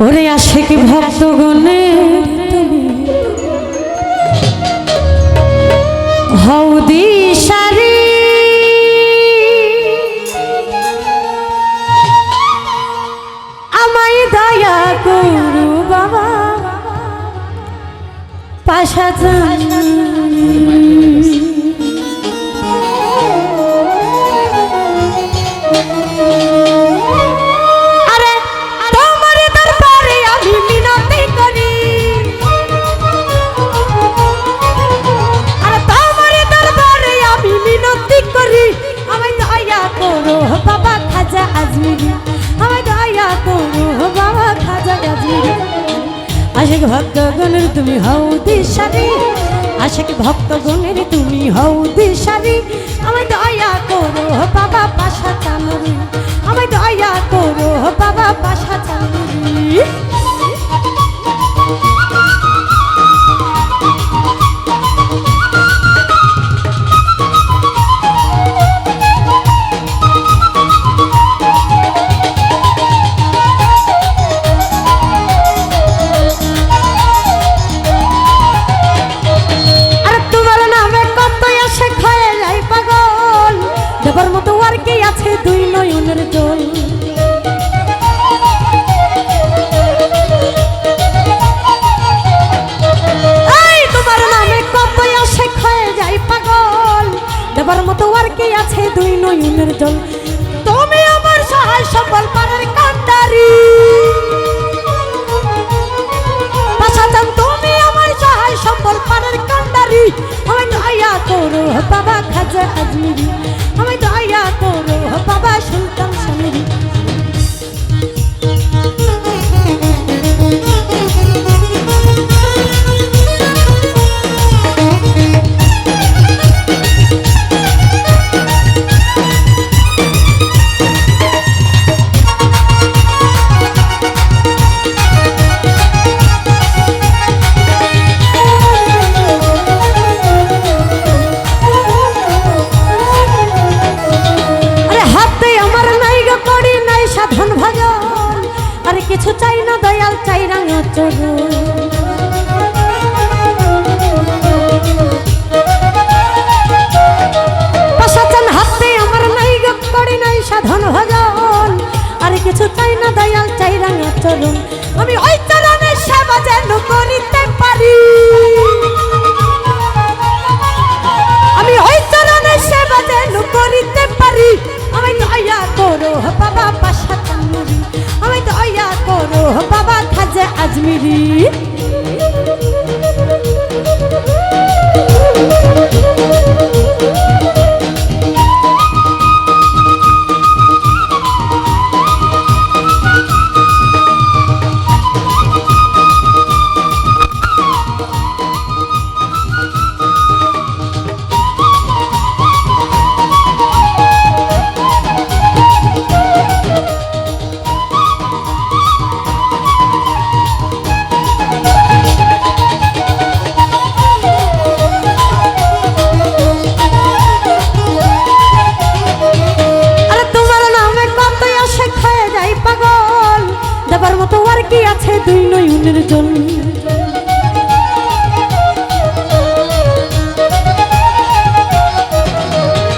ওরে আশিক ভক্তগণে তুমি হও দিশারি, আমায় দয়া করো বাবা পাশাচারি। আশিক ভক্তগণের তুমি হও দিশারি, আশিক ভক্তগণের তুমি হও দিশারি, আমায় দয়া করো বাবা পাশাচারি, আমায় দয়া করো বাবা পাশাচারি। দেবার মতো আর কে আছে দুই নয়নের জল, তোমার নামে কত আশিক হয়ে যায় পাগল, দেবার মতো আর কে আছে দুই নয়নের জল। তুমি আমার সহায় সম্বল পারের কান্ডারি, পাশাচান তুমি আমার সহায় সম্বল পারের কান্ডারি, আমায় দয়া করো বাবা খাজা আজমিরি, আমায় দয়া করো বাবা সুলতান সামিরি। কিছু চাই না দয়াল চাই রাঙা চরণ, পাশাচান হাতে আমার নাই গো করি নাই সাধন ভজন, আর কিছু চাই না দয়াল চাই রাঙা চরণ, আমি ওই চরণের সেবা যেন করিতে পারি, আমি ওই চরণের সেবা যেন করিতে পারি, আমি দয়া করো বাবা পাশাচারি, আমি দয়া করো বাবা খাজা আজমিরি। কি আছে দুই নয়নের জল,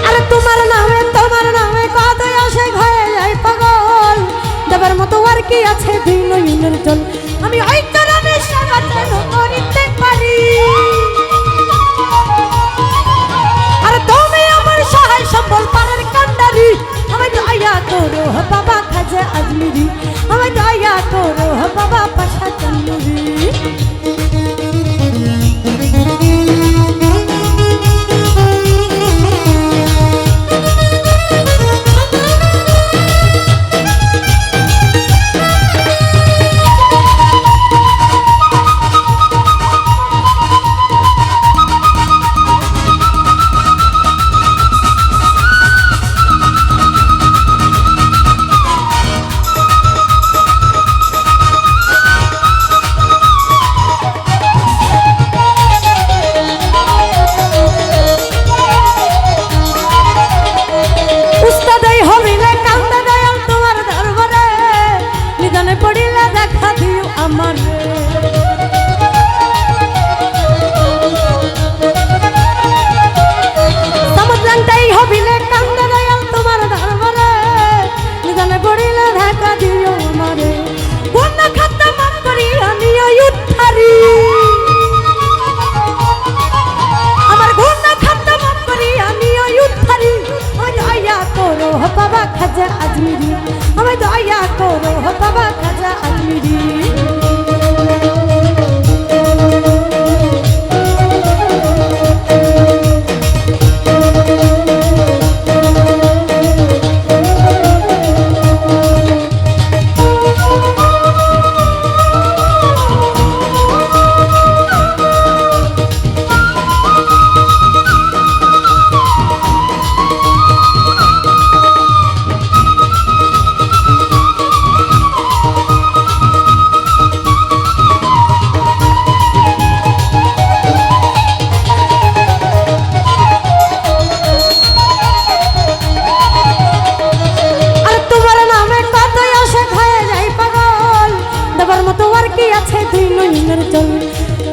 আরে তোমার নামে কত আশিক হয়ে যায় পাগল, দেবার মতো আর কি আছে দুই নয়নের জল, আমি ওই চরণের সেবা যেন করিতে পারি, আর তুমি আমার সহায় সম্বল পারের কান্ডারি, আমায় দয়া করো বাবা খাজা আজমিরি, আমায় দয়া করো বাবা পাশাচারি। আমার সমুদ্রান্তাই হবিলে কান্দে দয়াল তোমার দরবারে নিদানে পড়িলে ঢাকা দিও আমারে কোন খাতা মাফ করি আমি উদ্ধারি আমার কোন খাতা মাফ করি আমি উদ্ধারি ওই দয়া করো বাবা খাজা আজমিরি আমি দয়া করো বাবা খাজা আজমিরি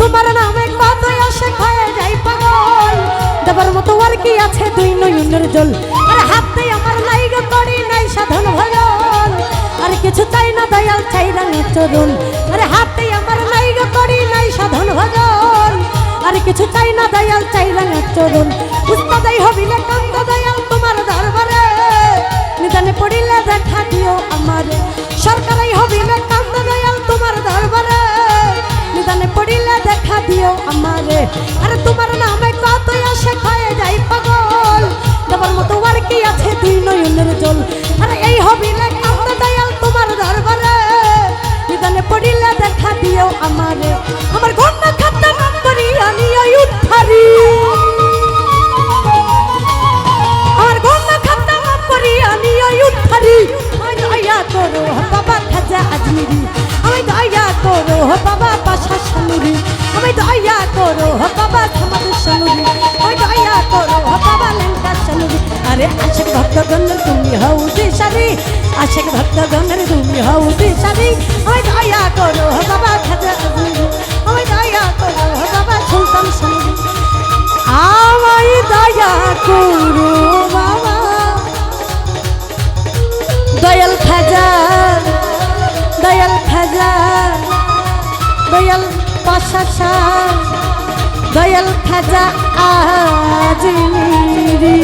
তোমার নামে কত আসে খায় যাই পাগল দেবার মতো আর কি আছে দুই নয়নের জল আর হাতে আমার লাইগ করি নাই সাধন ভজন আর কিছু চাই না দয়াল চাই রাঙা চরণ আরে হাতে আমার লাইগ করি নাই সাধন ভজন আর কিছু চাই না দয়াল চাই রাঙা চরণ উস্তাদাই হবিলে কান্দ দয়াল তোমার দরবারে নিদানে পড়িলে দেখা দিও আমারে সরকারাই হবিলে কান্দ দয়াল তোমার দরবারে নিদানে পড়িলে দেখা দিও আমারে আরে তোমার নামে কত আসে খায় যাই পাগল দেবার মতো আর কি আছে দুই নয়নের জল আরে এই হবিলে কান্দ দয়াল তোমার দরবারে নিদানে পড়িলে দেখা দিও আমারে আমার গন্ডা খাতা মাফ করি আমি উদ্ধারি আমার গন্ডা খাতা মাফ করি আমি উদ্ধারি আমি দয়া করো বাবা খাজা আজমিরি আমি দয়া করো বাবা পাশা শানুরি আমি দয়া করো বাবা থামাদ শানুরি আমি দয়া করো বাবা লেঙ্কা শানুরি আরে আশেক ভক্তগণের তুমি হও দিশারি আশেক ভক্তগণের তুমি হও দিশারি আমি দয়া করো বাবা খাজা আজমিরি আমি দয়া করো বাবা সুলতান শানুরি আমি দয়া করো বাবা দয়াল খাজা দয়াল খাজা দয়াল পাশা শাহ দয়াল খাজা আজমিরি